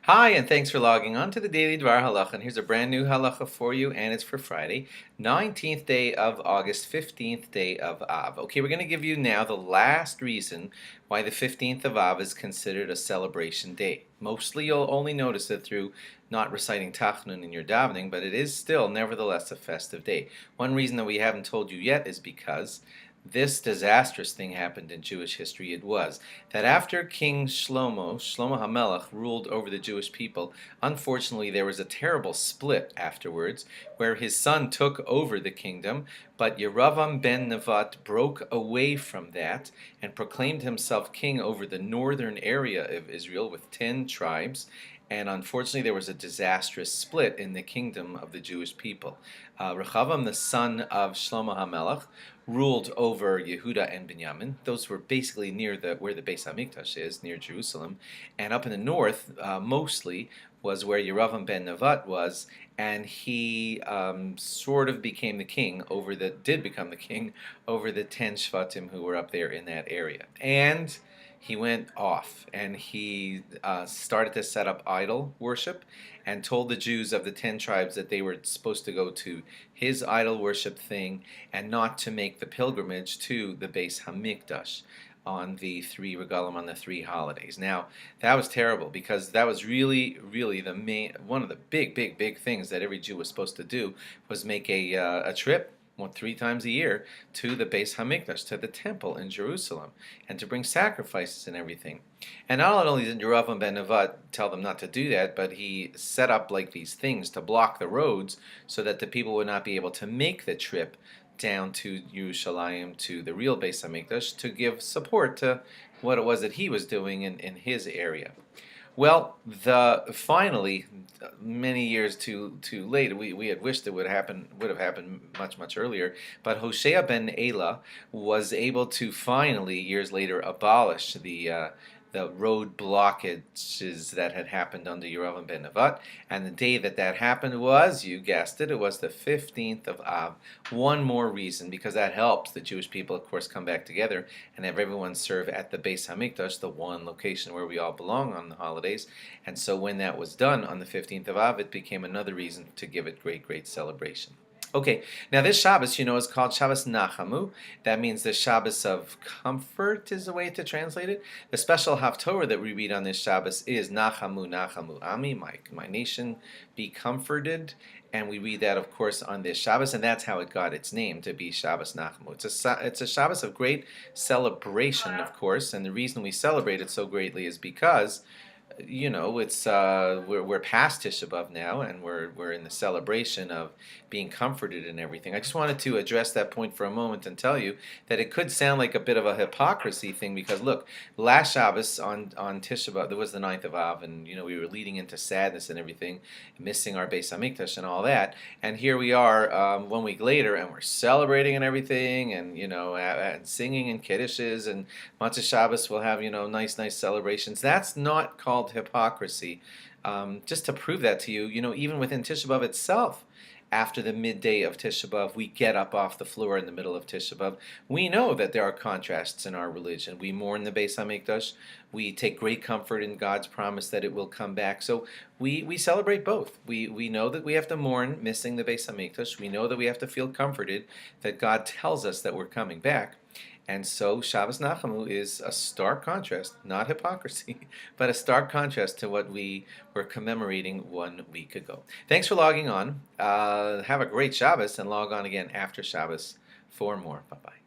Hi, and thanks for logging on to the Daily DVAR Halacha. And here's a brand new halacha for you, and it's for Friday, 19th day of August, 15th day of Av. Okay, we're going to give you now the last reason why the 15th of Av is considered a celebration day. Mostly you'll only notice it through not reciting Tachnun in your davening, but it is still nevertheless a festive day. One reason that we haven't told you yet is because this disastrous thing happened in Jewish history. It was that after King Shlomo HaMelech, ruled over the Jewish people, unfortunately there was a terrible split afterwards where his son took over the kingdom, but Yeravam ben Nevat broke away from that and proclaimed himself king over the northern area of Israel with 10 tribes. And unfortunately, there was a disastrous split in the kingdom of the Jewish people. Rechavam, the son of Shlomo HaMelech, ruled over Yehuda and Binyamin. Those were basically near where the Beis Hamikdash is, near Jerusalem. And up in the north, mostly, was where Yeravam ben Nevat was, and he sort of became the king did become the king over the 10 Shvatim who were up there in that area. And he went off and he started to set up idol worship and told the Jews of the 10 tribes that they were supposed to go to his idol worship thing and not to make the pilgrimage to the Beis Hamikdash on the three regalim, on the three holidays. Now, that was terrible because that was really one of the big things that every Jew was supposed to do, was make a trip 3 times a year to the Beis Hamikdash, to the temple in Jerusalem, and to bring sacrifices and everything. And not only did Yeravam ben Nevat tell them not to do that, but he set up like these things to block the roads so that the people would not be able to make the trip down to Yerushalayim, to the real Beis Hamikdash, to give support to what it was that he was doing in his area. Well, finally, many years too late, we had wished it would have happened much earlier, but Hosea ben Elah was able to finally, years later, abolish the road blockages that had happened under Yeravam ben Nevat. And the day that happened was, you guessed it, it was the 15th of Av. One more reason, because that helps the Jewish people, of course, come back together and have everyone serve at the Beis Hamikdash, the one location where we all belong on the holidays. And so when that was done on the 15th of Av, it became another reason to give it great celebration. Okay, now this Shabbos, is called Shabbos Nachamu. That means the Shabbos of comfort is the way to translate it. The special Haftorah that we read on this Shabbos is Nachamu, Nachamu, Ami, my nation, be comforted. And we read that, of course, on this Shabbos, and that's how it got its name, to be Shabbos Nachamu. It's a Shabbos of great celebration, of course, and the reason we celebrate it so greatly is because it's we're past Tisha B'Av now, and we're in the celebration of being comforted and everything. I just wanted to address that point for a moment and tell you that it could sound like a bit of a hypocrisy thing, because look, last Shabbos on Tisha B'Av, there was the 9th of Av, and we were leading into sadness and everything, missing our Beis Hamikdash and all that, and here we are 1 week later, and we're celebrating and everything, and and singing and kiddushes, and Matzah Shabbos will have nice celebrations. That's not called hypocrisy. Just to prove that to you, even within Tisha B'Av itself, after the midday of Tisha B'Av, we get up off the floor in the middle of Tisha B'Av. We know that there are contrasts in our religion. We mourn the Beis Hamikdash. We take great comfort in God's promise that it will come back. So we celebrate both. We know that we have to mourn missing the Beis Hamikdash. We know that we have to feel comforted that God tells us that we're coming back. And so Shabbos Nachamu is a stark contrast, not hypocrisy, but a stark contrast to what we were commemorating 1 week ago. Thanks for logging on. Have a great Shabbos, and log on again after Shabbos for more. Bye-bye.